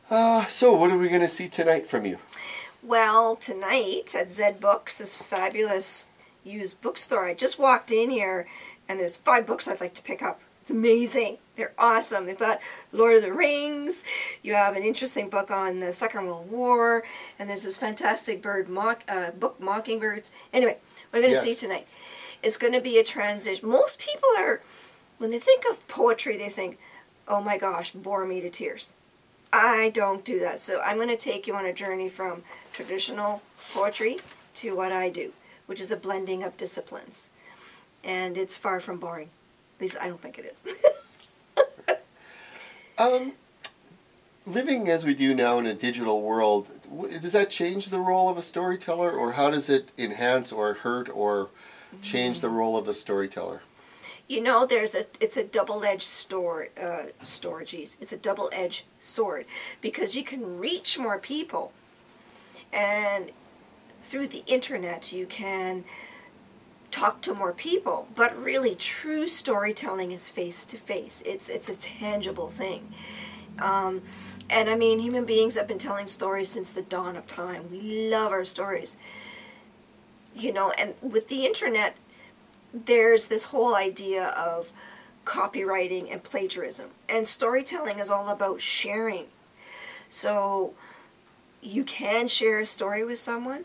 So what are we going to see tonight from you? Well, tonight at Zed Books, this fabulous used bookstore. I just walked in here and there's 5 books I'd like to pick up. It's amazing. They're awesome. They've got Lord of the Rings. You have an interesting book on the Second World War. And there's this fantastic book, Mockingbirds. Anyway, we're going to see tonight. It's going to be a transition. Most people are, when they think of poetry, they think, oh my gosh, bore me to tears. I don't do that. So I'm going to take you on a journey from traditional poetry to what I do, which is a blending of disciplines. And it's far from boring. At least I don't think it is. Living as we do now in a digital world, does that change the role of a storyteller, or how does it enhance or hurt or change the role of the storyteller? You know, it's a double-edged it's a double-edged sword, because you can reach more people, and through the internet you can talk to more people, but really true storytelling is face-to-face. It's a tangible thing. And I mean, human beings have been telling stories since the dawn of time. We love our stories. You know, and with the internet, there's this whole idea of copywriting and plagiarism. And storytelling is all about sharing. So you can share a story with someone,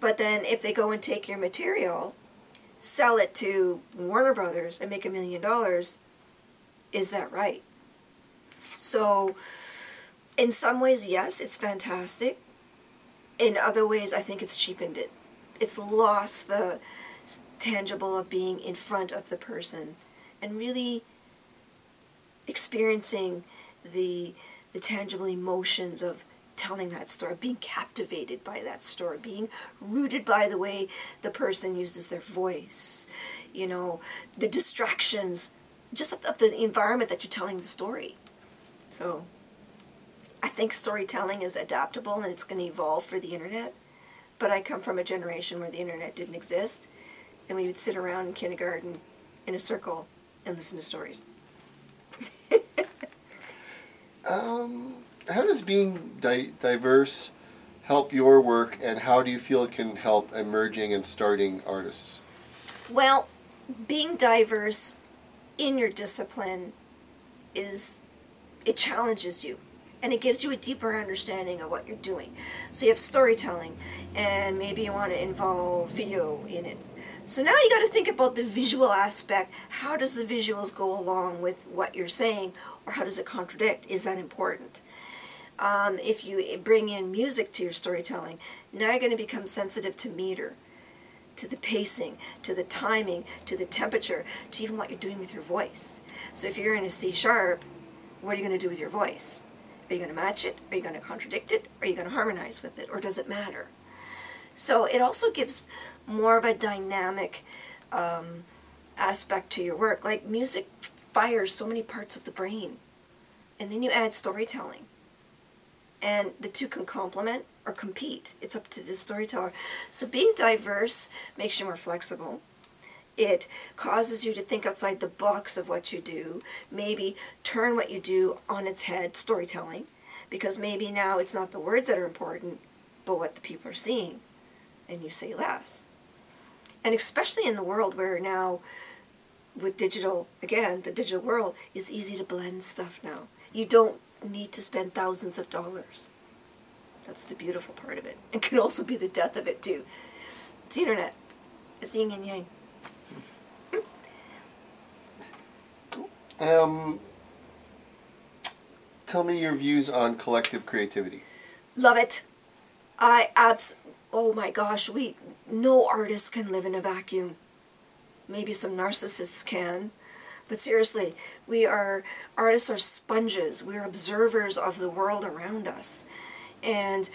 but then if they go and take your material, sell it to Warner Brothers and make $1 million, is that right? So in some ways, yes, it's fantastic. In other ways, I think it's cheapened it. It's lost the tangible of being in front of the person and really experiencing the tangible emotions of telling that story, being captivated by that story, being rooted by the way the person uses their voice, you know, the distractions, just of the environment that you're telling the story. So I think storytelling is adaptable and it's going to evolve for the internet, but I come from a generation where the internet didn't exist, and we would sit around in kindergarten in a circle and listen to stories. How does being diverse help your work, and how do you feel it can help emerging and starting artists? Well, being diverse in your discipline it challenges you, and it gives you a deeper understanding of what you're doing. So you have storytelling, and maybe you want to involve video in it. So now you got to think about the visual aspect. How does the visuals go along with what you're saying, or how does it contradict? Is that important? If you bring in music to your storytelling, now you're going to become sensitive to meter, to the pacing, to the timing, to the temperature, to even what you're doing with your voice. So if you're in a C sharp, what are you going to do with your voice? Are you going to match it? Are you going to contradict it? Are you going to harmonize with it? Or does it matter? So it also gives more of a dynamic aspect to your work. Like music fires so many parts of the brain. And then you add storytelling. And the two can complement or compete. It's up to the storyteller. So being diverse makes you more flexible. It causes you to think outside the box of what you do. Maybe turn what you do on its head, storytelling. Because maybe now it's not the words that are important, but what the people are seeing. And you say less. And especially in the world where now, with digital, again, the digital world is easy to blend stuff now. You don't need to spend thousands of dollars. That's the beautiful part of it. It can also be the death of it too. It's the internet. It's yin and yang. Tell me your views on collective creativity. Love it. Oh my gosh, no artist can live in a vacuum. Maybe some narcissists can. But seriously, artists are sponges. We're observers of the world around us. And,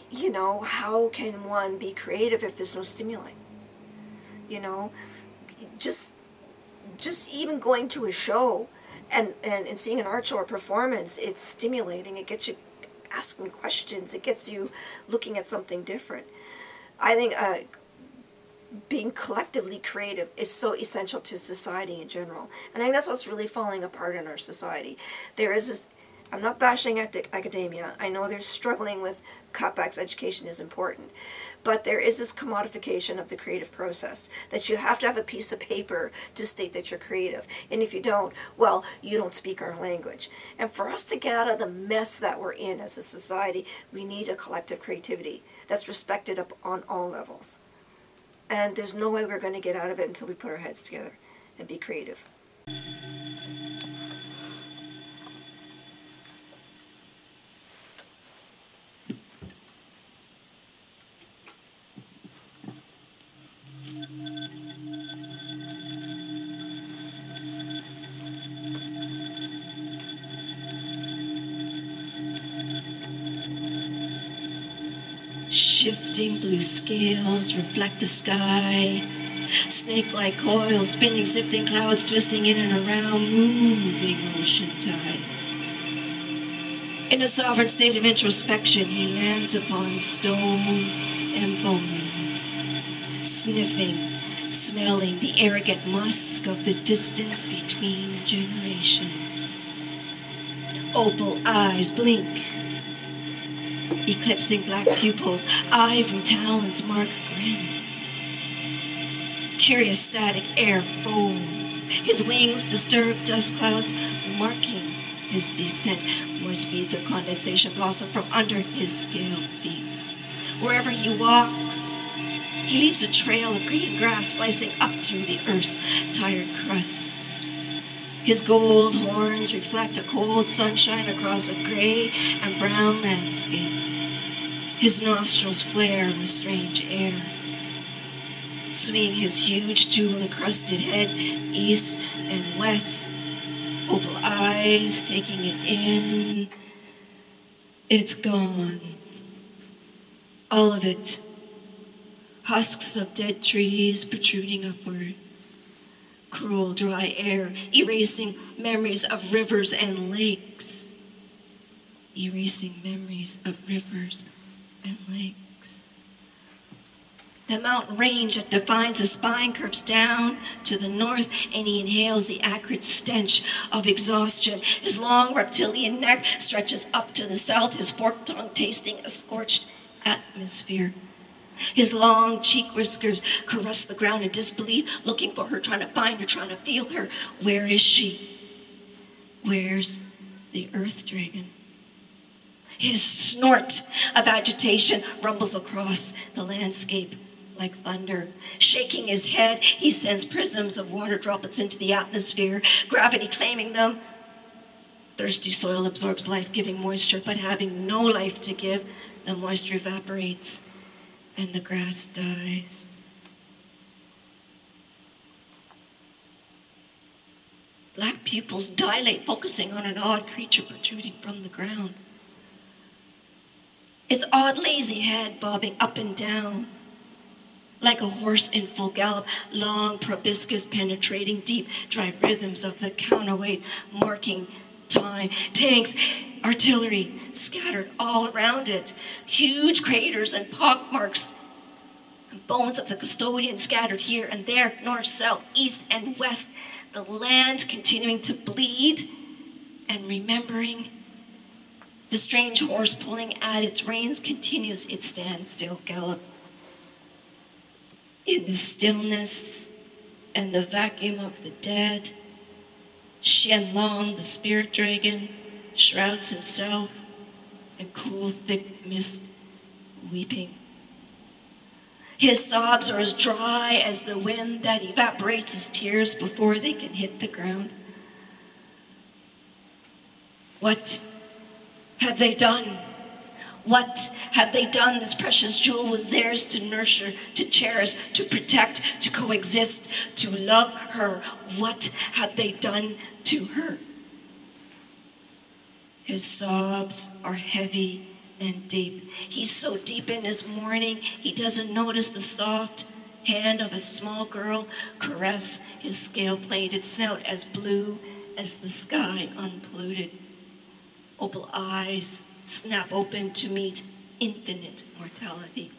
you know, how can one be creative if there's no stimuli? You know, just even going to a show and seeing an art show or performance, it's stimulating. It gets you asking questions. It gets you looking at something different. I think being collectively creative is so essential to society in general. And I think that's what's really falling apart in our society. There is I'm not bashing academia. I know they're struggling with cutbacks. Education is important. But there is this commodification of the creative process, that you have to have a piece of paper to state that you're creative. And if you don't, well, you don't speak our language. And for us to get out of the mess that we're in as a society, we need a collective creativity that's respected up on all levels. And there's no way we're going to get out of it until we put our heads together and be creative. Shifting blue scales reflect the sky. Snake-like coils spinning, sifting clouds, twisting in and around, moving ocean tides. In a sovereign state of introspection, he lands upon stone and bone, sniffing, smelling the arrogant musk of the distance between generations. Opal eyes blink, eclipsing black pupils, ivory talons mark grins. Curious static air folds, his wings disturb dust clouds, marking his descent. More speeds of condensation blossom from under his scaled feet. Wherever he walks, he leaves a trail of green grass slicing up through the earth's tired crust. His gold horns reflect a cold sunshine across a gray and brown landscape. His nostrils flare with strange air. Swinging his huge jewel-encrusted head east and west, opal eyes taking it in. It's gone. All of it. Husks of dead trees protruding upwards. Cruel dry air erasing memories of rivers and lakes. Erasing memories of rivers and lakes. The mountain range that defines the spine curves down to the north, and he inhales the acrid stench of exhaustion. His long reptilian neck stretches up to the south, his forked tongue tasting a scorched atmosphere. His long cheek whiskers caress the ground in disbelief, looking for her, trying to find her, trying to feel her. Where is she? Where's the earth dragon? His snort of agitation rumbles across the landscape like thunder. Shaking his head, he sends prisms of water droplets into the atmosphere, gravity claiming them. Thirsty soil absorbs life-giving moisture, but having no life to give, the moisture evaporates and the grass dies. Black pupils dilate, focusing on an odd creature protruding from the ground. Its odd lazy head bobbing up and down, like a horse in full gallop, long proboscis penetrating deep, dry rhythms of the counterweight, marking time. Tanks, artillery scattered all around it. Huge craters and pock marks, and bones of the custodian scattered here and there, north, south, east, and west. The land continuing to bleed and remembering. The strange horse pulling at its reins continues its standstill gallop. In the stillness and the vacuum of the dead, Shenlong, the spirit dragon, shrouds himself in cool, thick mist, weeping. His sobs are as dry as the wind that evaporates his tears before they can hit the ground. What have they done? What have they done? This precious jewel was theirs to nurture, to cherish, to protect, to coexist, to love her. What have they done to her? His sobs are heavy and deep. He's so deep in his mourning, he doesn't notice the soft hand of a small girl caress his scale-plated snout as blue as the sky unpolluted. Opal eyes snap open to meet infinite mortality.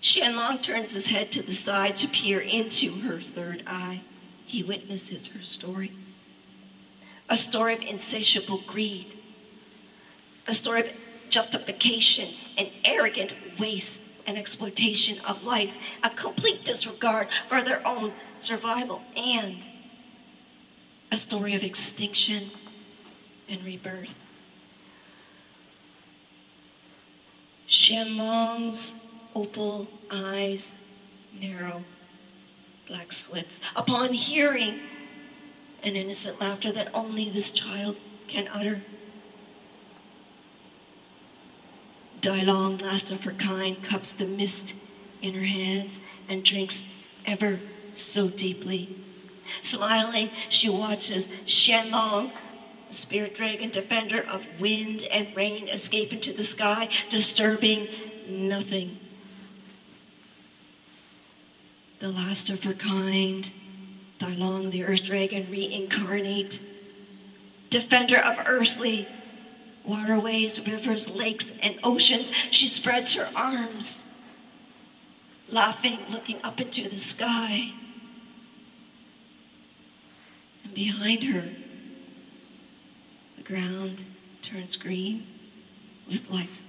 Shenlong turns his head to the side to peer into her third eye. He witnesses her story. a story of insatiable greed, a story of justification and arrogant waste and exploitation of life, a complete disregard for their own survival, and a story of extinction and rebirth. Xianlong's opal eyes narrow black slits upon hearing an innocent laughter that only this child can utter. Dailong, last of her kind, cups the mist in her hands and drinks ever so deeply. Smiling, she watches Xianlong, the spirit dragon, defender of wind and rain, escape into the sky, disturbing nothing. The last of her kind, Dailong, the earth dragon, reincarnate, defender of earthly waterways, rivers, lakes, and oceans. She spreads her arms, laughing, looking up into the sky. And behind her, the ground turns green with life.